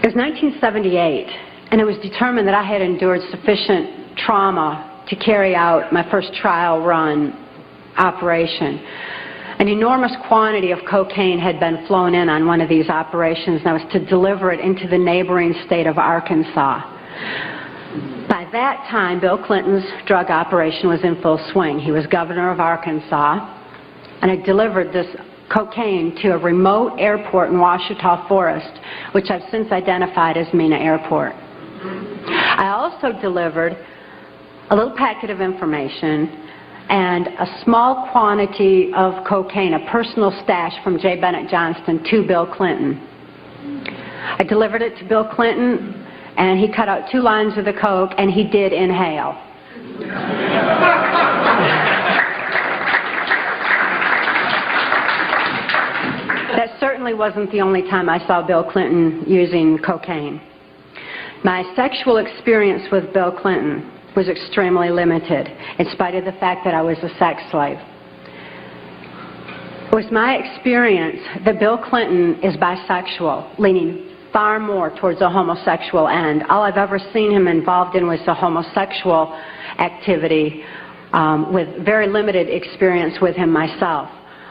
was 1978, and it was determined that I had endured sufficient trauma to carry out my first trial run operation. An enormous quantity of cocaine had been flown in on one of these operations, and I was to deliver it into the neighboring state of Arkansas. By that time, Bill Clinton's drug operation was in full swing. He was governor of Arkansas, and I delivered this cocaine to a remote airport in Ouachita Forest, which I've since identified as Mena Airport. I also delivered a little packet of information and a small quantity of cocaine, a personal stash from J. Bennett Johnston, to Bill Clinton. I delivered it to Bill Clinton, and he cut out 2 lines of the coke, and he did inhale. That certainly wasn't the only time I saw Bill Clinton using cocaine. My sexual experience with Bill Clinton was extremely limited, in spite of the fact that I was a sex slave. It was my experience that Bill Clinton is bisexual, leaning far more towards a homosexual end. All I've ever seen him involved in was a homosexual activity, with very limited experience with him myself.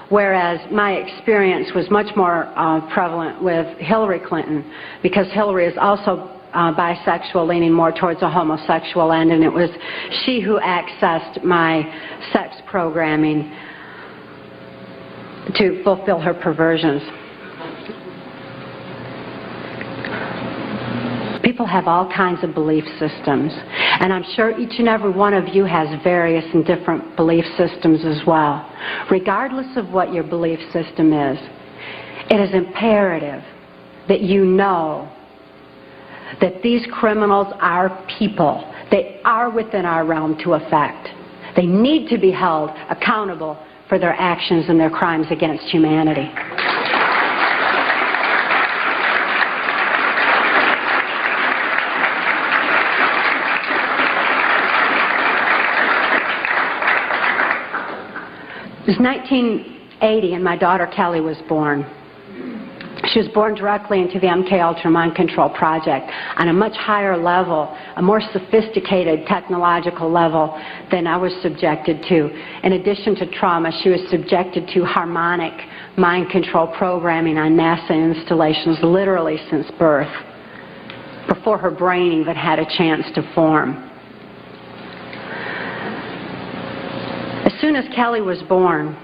Whereas my experience was much more prevalent with Hillary Clinton, because Hillary is also bisexual, leaning more towards a homosexual end, and it was she who accessed my sex programming to fulfill her perversions. People have all kinds of belief systems, and I'm sure each and every one of you has various and different belief systems as well. Regardless of what your belief system is, it is imperative that you know that these criminals are people. They are within our realm to affect. They need to be held accountable for their actions and their crimes against humanity. It was 1980, and my daughter Kelly was born. She was born directly into the MK Ultra Mind Control Project on a much higher level, a more sophisticated technological level than I was subjected to. In addition to trauma, she was subjected to harmonic mind control programming on NASA installations literally since birth, before her brain even had a chance to form. As soon as Kelly was born,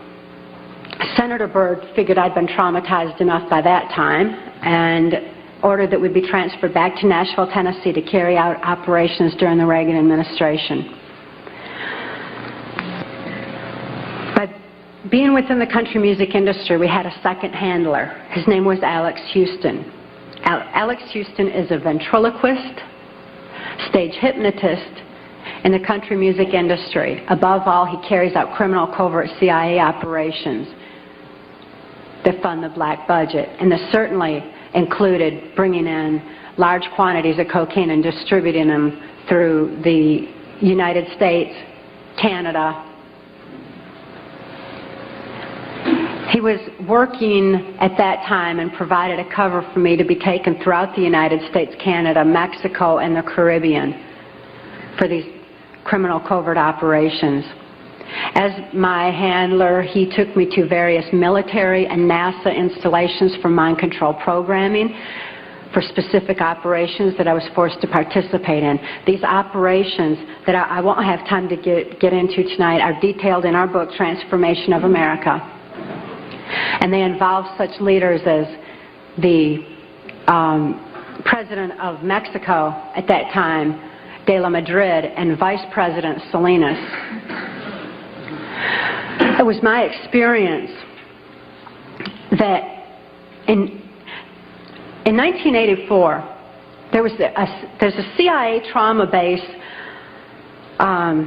Senator Byrd figured I'd been traumatized enough by that time and ordered that we be transferred back to Nashville, Tennessee to carry out operations during the Reagan administration. By being within the country music industry, we had a second handler. His name was Alex Houston. Alex Houston is a ventriloquist, stage hypnotist in the country music industry. Above all, he carries out criminal covert CIA operations that fund the black budget, and this certainly included bringing in large quantities of cocaine and distributing them through the United States, Canada. He was working at that time and provided a cover for me to be taken throughout the United States, Canada, Mexico, and the Caribbean for these criminal covert operations. As my handler, he took me to various military and NASA installations for mind control programming for specific operations that I was forced to participate in. These operations that I won't have time to get into tonight are detailed in our book, Transformation of America. And they involve such leaders as the President of Mexico at that time, De la Madrid, and Vice President Salinas. It was my experience that in 1984, there's a CIA trauma base,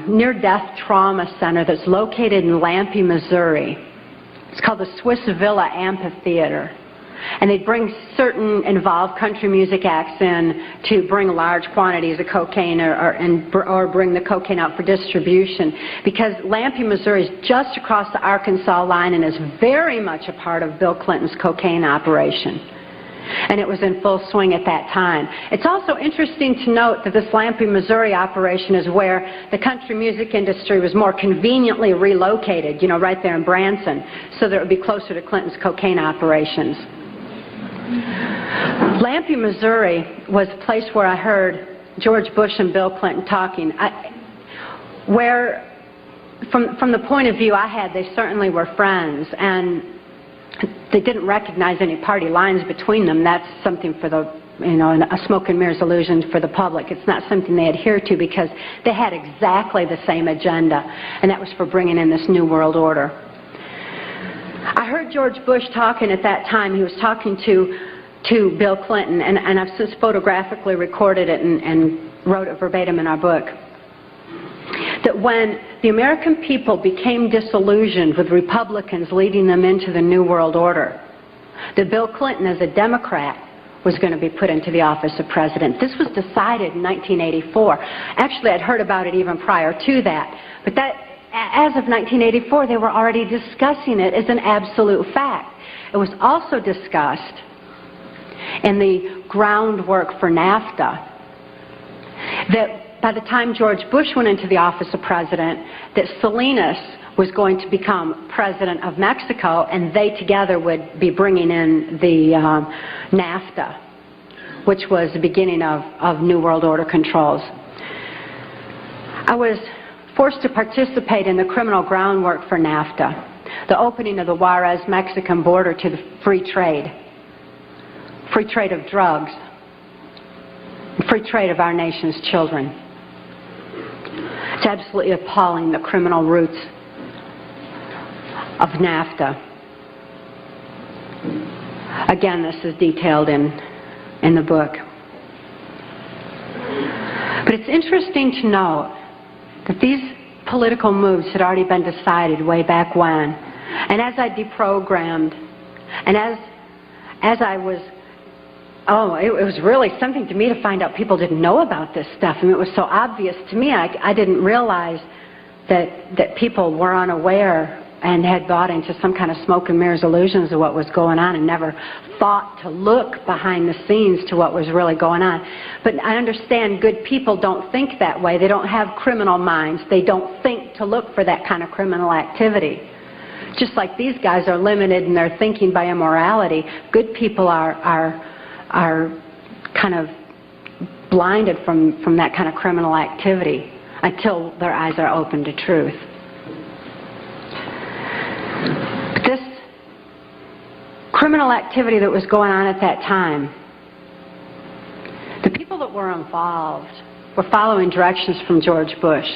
near-death trauma center that's located in Lampe, Missouri. It's called the Swiss Villa Amphitheater. And they bring certain involved country music acts in to bring large quantities of cocaine or bring the cocaine out for distribution, because Lampe, Missouri is just across the Arkansas line and is very much a part of Bill Clinton's cocaine operation. and it was in full swing at that time. It's also interesting to note that this Lampe, Missouri operation is where the country music industry was more conveniently relocated, you know, right there in Branson, so that it would be closer to Clinton's cocaine operations. Lampe, Missouri was a place where I heard George Bush and Bill Clinton talking, where from the point of view I had, they certainly were friends, and they didn't recognize any party lines between them. That's something for the, you know, a smoke and mirrors illusion for the public. It's not something they adhere to because they had exactly the same agenda, and that was for bringing in this New World Order. I heard George Bush talking at that time. He was talking to Bill Clinton, and I've since photographically recorded it and wrote it verbatim in our book, that when the American people became disillusioned with Republicans leading them into the New World Order, that Bill Clinton, as a Democrat, was going to be put into the office of president. This was decided in 1984. Actually, I'd heard about it even prior to that. But that, as of 1984, they were already discussing it as an absolute fact. It was also discussed in the groundwork for NAFTA that by the time George Bush went into the office of president, that Salinas was going to become president of Mexico, and they together would be bringing in the NAFTA, which was the beginning of New World Order controls. I was forced to participate in the criminal groundwork for NAFTA, the opening of the Juarez-Mexican border to the free trade of drugs, free trade of our nation's children. It's absolutely appalling, the criminal roots of NAFTA. Again, this is detailed in the book. But it's interesting to note that these political moves had already been decided way back when. And as I deprogrammed, and as I was, it was really something to me to find out people didn't know about this stuff. I mean, it was so obvious to me. I didn't realize that people were unaware and had bought into some kind of smoke and mirrors illusions of what was going on and never thought to look behind the scenes to what was really going on. But I understand good people don't think that way. They don't have criminal minds. They don't think to look for that kind of criminal activity. Just like these guys are limited in their thinking by immorality, good people are kind of blinded from that kind of criminal activity until their eyes are open to truth. But this criminal activity that was going on at that time, the people that were involved were following directions from George Bush.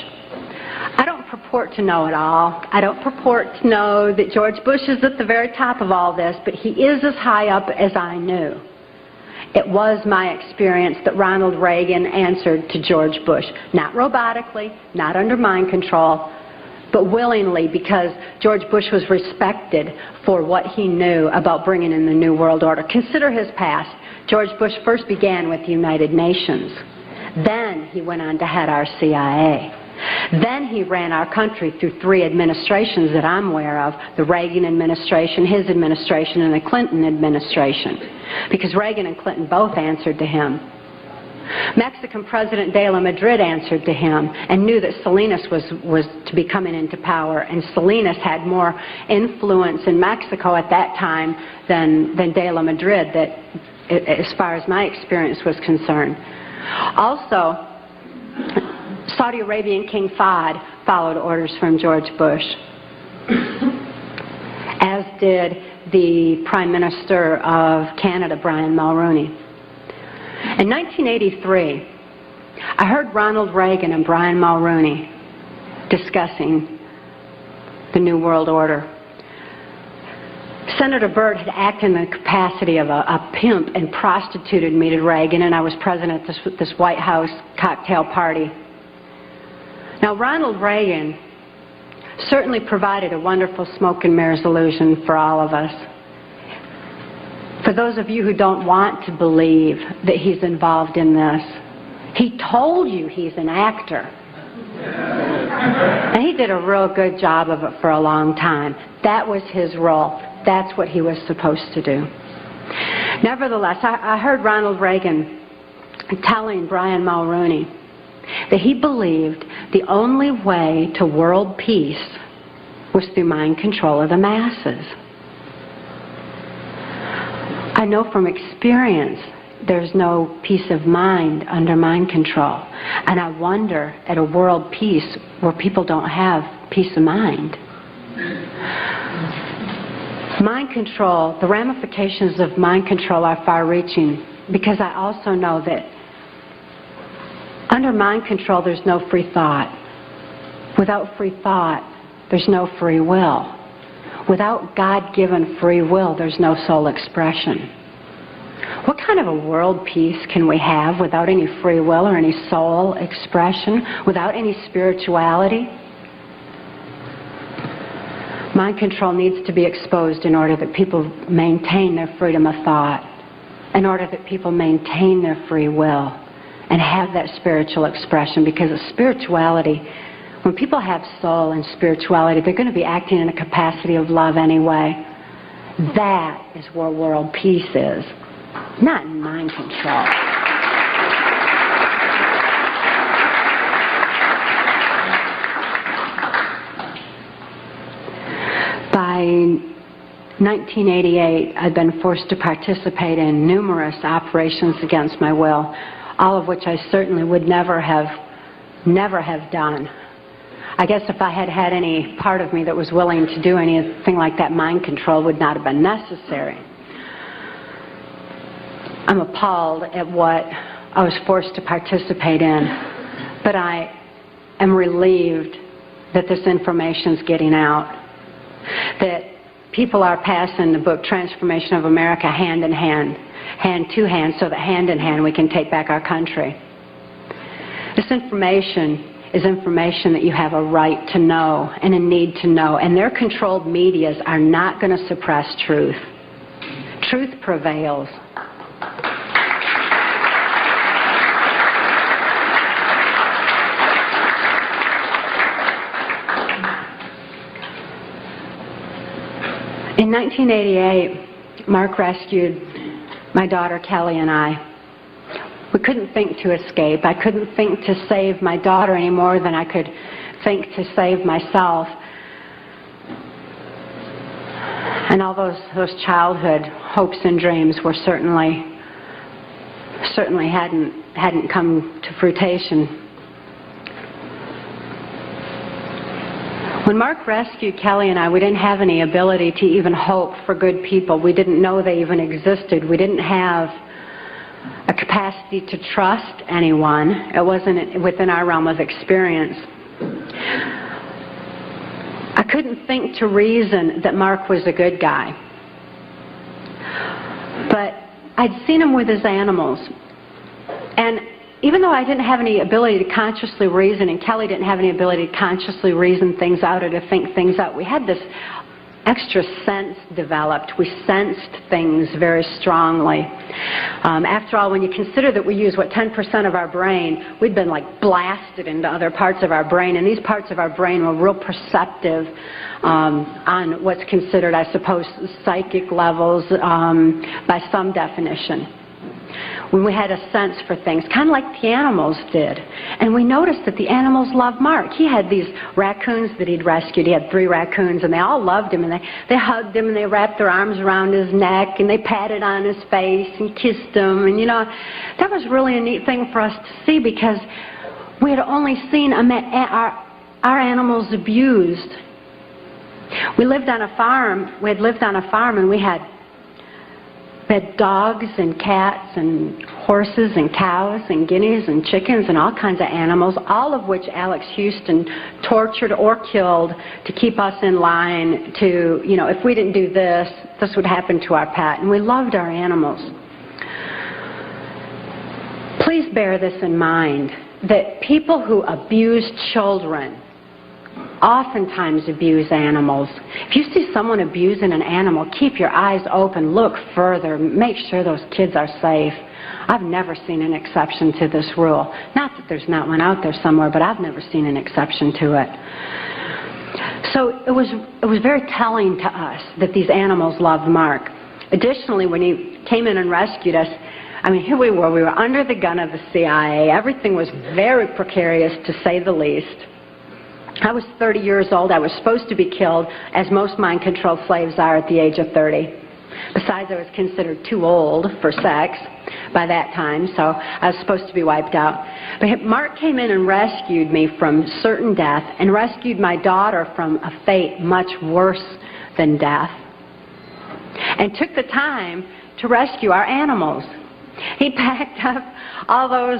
I don't purport to know it all. I don't purport to know that George Bush is at the very top of all this, but he is as high up as I knew. It was my experience that Ronald Reagan answered to George Bush, not robotically, not under mind control, but willingly, because George Bush was respected for what he knew about bringing in the New World Order. Consider his past. George Bush first began with the United Nations. Then he went on to head our CIA. Then he ran our country through 3 administrations that I'm aware of, the Reagan administration, his administration, and the Clinton administration, because Reagan and Clinton both answered to him. Mexican President de la Madrid answered to him and knew that Salinas was to be coming into power, and Salinas had more influence in Mexico at that time than de la Madrid, that, as far as my experience was concerned. Also, Saudi Arabian King Fahd followed orders from George Bush, as did the Prime Minister of Canada, Brian Mulroney. In 1983, I heard Ronald Reagan and Brian Mulroney discussing the New World Order. Senator Byrd had acted in the capacity of a pimp and prostituted me to Reagan, and I was present at this White House cocktail party. Now, Ronald Reagan certainly provided a wonderful smoke and mirrors illusion for all of us. For those of you who don't want to believe that he's involved in this, he told you he's an actor. And he did a real good job of it for a long time. That was his role. That's what he was supposed to do. Nevertheless, I heard Ronald Reagan telling Brian Mulroney that he believed the only way to world peace was through mind control of the masses. I know from experience there's no peace of mind under mind control. And I wonder at a world peace where people don't have peace of mind. Mind control, the ramifications of mind control are far-reaching, because I also know that under mind control there's no free thought. Without free thought, there's no free will. Without God-given free will, there's no soul expression. What kind of a world peace can we have without any free will or any soul expression, without any spirituality? Mind control needs to be exposed in order that people maintain their freedom of thought, in order that people maintain their free will and have that spiritual expression, because of spirituality, when people have soul and spirituality, they're going to be acting in a capacity of love anyway. That is where world peace is, not in mind control. By 1988, I'd been forced to participate in numerous operations against my will, all of which I certainly would never have done. I guess if I had had any part of me that was willing to do anything like that, mind control would not have been necessary. I'm appalled at what I was forced to participate in, but I am relieved that this information's getting out, that people are passing the book Transformation of America hand in hand, hand to hand, so that hand in hand we can take back our country. This information is information that you have a right to know and a need to know, and their controlled medias are not going to suppress truth. Truth prevails. In 1988, Mark rescued my daughter Kelly and I. We couldn't think to escape. I couldn't think to save my daughter any more than I could think to save myself. And all those childhood hopes and dreams were certainly hadn't come to fruition. When Mark rescued Kelly and I, we didn't have any ability to even hope for good people. We didn't know they even existed. We didn't have a capacity to trust anyone. It wasn't within our realm of experience. I couldn't think to reason that Mark was a good guy. But I'd seen him with his animals. And even though I didn't have any ability to consciously reason, and Kelly didn't have any ability to consciously reason things out or to think things out, we had this extra sense developed. We sensed things very strongly. After all, when you consider that we use, 10% of our brain, we'd been like blasted into other parts of our brain, and these parts of our brain were real perceptive on what's considered, I suppose, psychic levels by some definition. When we had a sense for things, kind of like the animals did. And we noticed that the animals loved Mark. He had these raccoons that he'd rescued. He had 3 raccoons, and they all loved him, and they hugged him, and they wrapped their arms around his neck, and they patted on his face and kissed him. And, that was really a neat thing for us to see, because we had only seen our animals abused. We lived on a farm. We had lived on a farm, and we had dogs and cats and horses and cows and guineas and chickens and all kinds of animals, all of which Alex Houston tortured or killed to keep us in line to, if we didn't do this, this would happen to our pet. And we loved our animals. Please bear this in mind, that people who abuse children oftentimes abuse animals. If you see someone abusing an animal, keep your eyes open, look further, make sure those kids are safe. I've never seen an exception to this rule. Not that there's not one out there somewhere, but I've never seen an exception to it. So it was very telling to us that these animals loved Mark. Additionally, when he came in and rescued us. I mean, here we were under the gun of the CIA. Everything was very precarious, to say the least. I was 30 years old. I was supposed to be killed, as most mind-controlled slaves are at the age of 30. Besides, I was considered too old for sex by that time, so I was supposed to be wiped out. But Mark came in and rescued me from certain death and rescued my daughter from a fate much worse than death, and took the time to rescue our animals. He packed up all those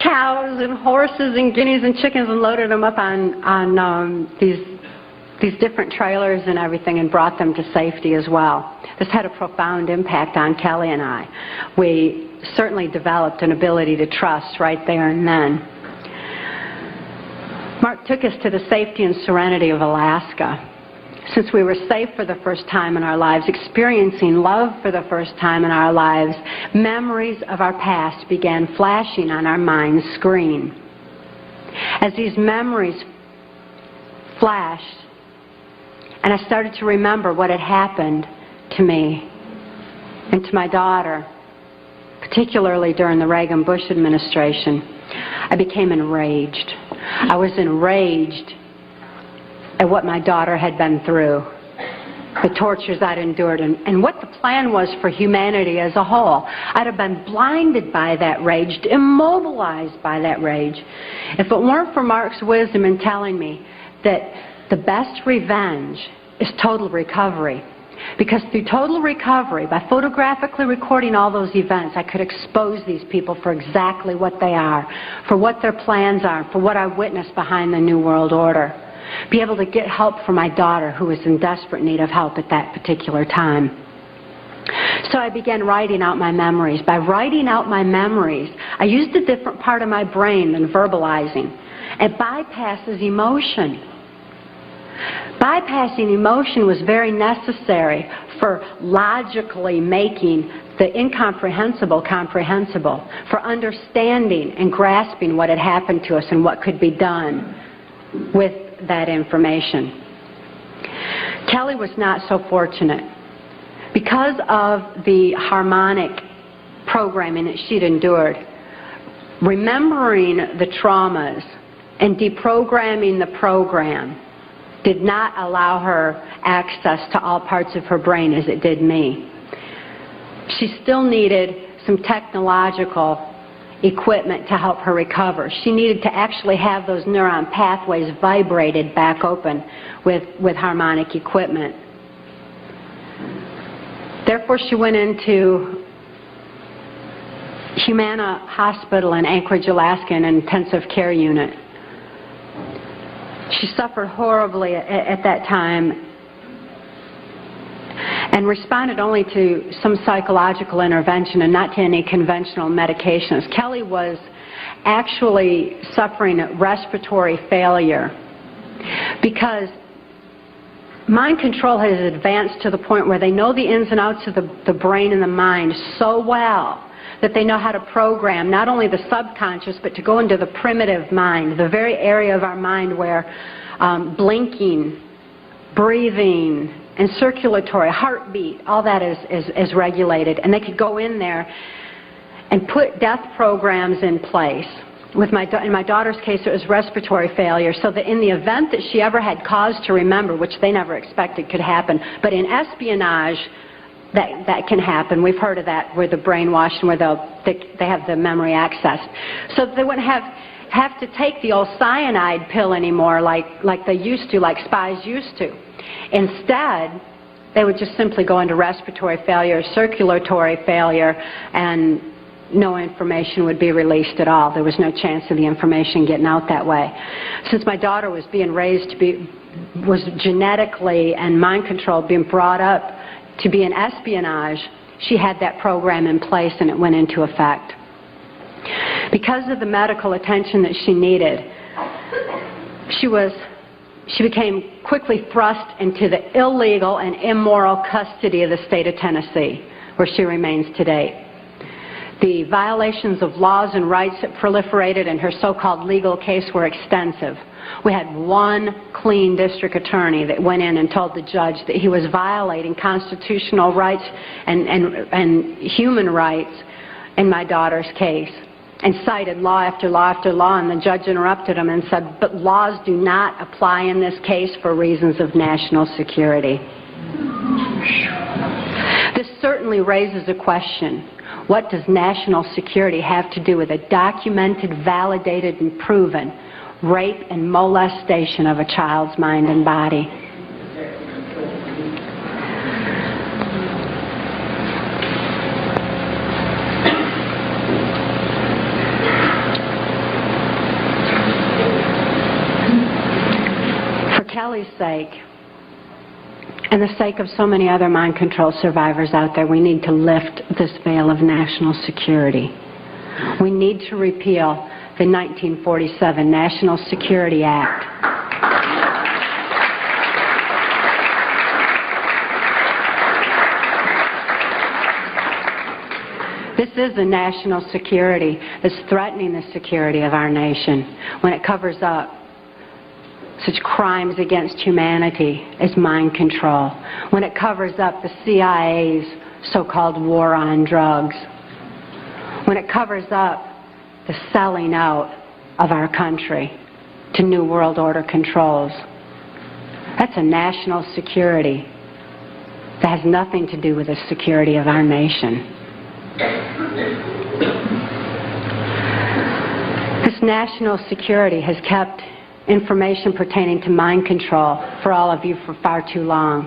cows and horses and guineas and chickens and loaded them up on these different trailers and everything and brought them to safety as well. This had a profound impact on Kelly and I. We certainly developed an ability to trust right there and then. Mark took us to the safety and serenity of Alaska. Since we were safe for the first time in our lives, experiencing love for the first time in our lives, memories of our past began flashing on our mind's screen. As these memories flashed, and I started to remember what had happened to me and to my daughter, particularly during the Reagan-Bush administration, I became enraged. I was enraged at what my daughter had been through, the tortures I'd endured, and what the plan was for humanity as a whole. I'd have been blinded by that rage, immobilized by that rage, if it weren't for Mark's wisdom in telling me that the best revenge is total recovery. Because through total recovery, by photographically recording all those events, I could expose these people for exactly what they are, for what their plans are, for what I witnessed behind the New World Order. Be able to get help for my daughter, who was in desperate need of help at that particular time. So I began writing out my memories. By writing out my memories, I used a different part of my brain than verbalizing. It bypasses emotion. Bypassing emotion was very necessary for logically making the incomprehensible comprehensible, for understanding and grasping what had happened to us and what could be done with that information. Kelly was not so fortunate. Because of the harmonic programming that she'd endured, remembering the traumas and deprogramming the program did not allow her access to all parts of her brain as it did me. She still needed some technological equipment to help her recover. She needed to actually have those neuron pathways vibrated back open with harmonic equipment. Therefore, she went into Humana Hospital in Anchorage, Alaska, in an intensive care unit. She suffered horribly at that time and responded only to some psychological intervention and not to any conventional medications. Kelly was actually suffering respiratory failure because mind control has advanced to the point where they know the ins and outs of the brain and the mind so well that they know how to program not only the subconscious but to go into the primitive mind, the very area of our mind where blinking, breathing, and circulatory, heartbeat, all that is regulated. And they could go in there and put death programs in place. In my daughter's case, it was respiratory failure, so that in the event that she ever had cause to remember, which they never expected could happen, but in espionage, that can happen. We've heard of that, where the brainwashed and where they have the memory accessed. So they wouldn't have to take the old cyanide pill anymore like they used to, like spies used to. Instead, they would just simply go into respiratory failure, circulatory failure, and no information would be released at all. There was no chance of the information getting out that way. Since my daughter was being raised to be, was genetically and mind controlled, being brought up to be in espionage, she had that program in place and it went into effect. Because of the medical attention that she needed, she became quickly thrust into the illegal and immoral custody of the state of Tennessee, where she remains today. The violations of laws and rights that proliferated in her so-called legal case were extensive. We had one clean district attorney that went in and told the judge that he was violating constitutional rights and human rights in my daughter's case, and cited law after law after law, and the judge interrupted him and said, but laws do not apply in this case for reasons of national security. This certainly raises a question. What does national security have to do with a documented, validated, and proven rape and molestation of a child's mind and body? For Kelly's sake, and the sake of so many other mind control survivors out there, we need to lift this veil of national security. We need to repeal the 1947 National Security Act. This is a national security that's threatening the security of our nation when it covers up such crimes against humanity as mind control, when it covers up the CIA's so-called war on drugs, when it covers up the selling out of our country to New World Order controls. That's a national security that has nothing to do with the security of our nation. This national security has kept information pertaining to mind control for all of you for far too long.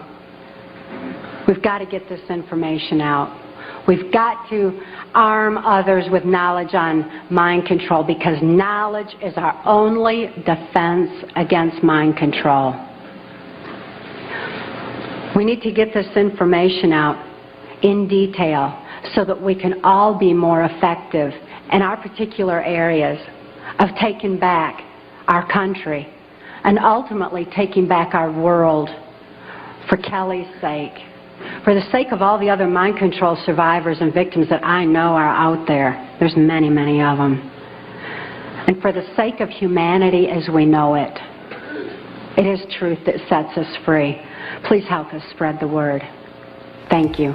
We've got to get this information out. We've got to arm others with knowledge on mind control, because knowledge is our only defense against mind control. We need to get this information out in detail so that we can all be more effective in our particular areas of taking back our country and ultimately taking back our world, for Kelly's sake, for the sake of all the other mind control survivors and victims that I know are out there. There's many, many of them. And for the sake of humanity as we know it. It is truth that sets us free. Please help us spread the word. Thank you.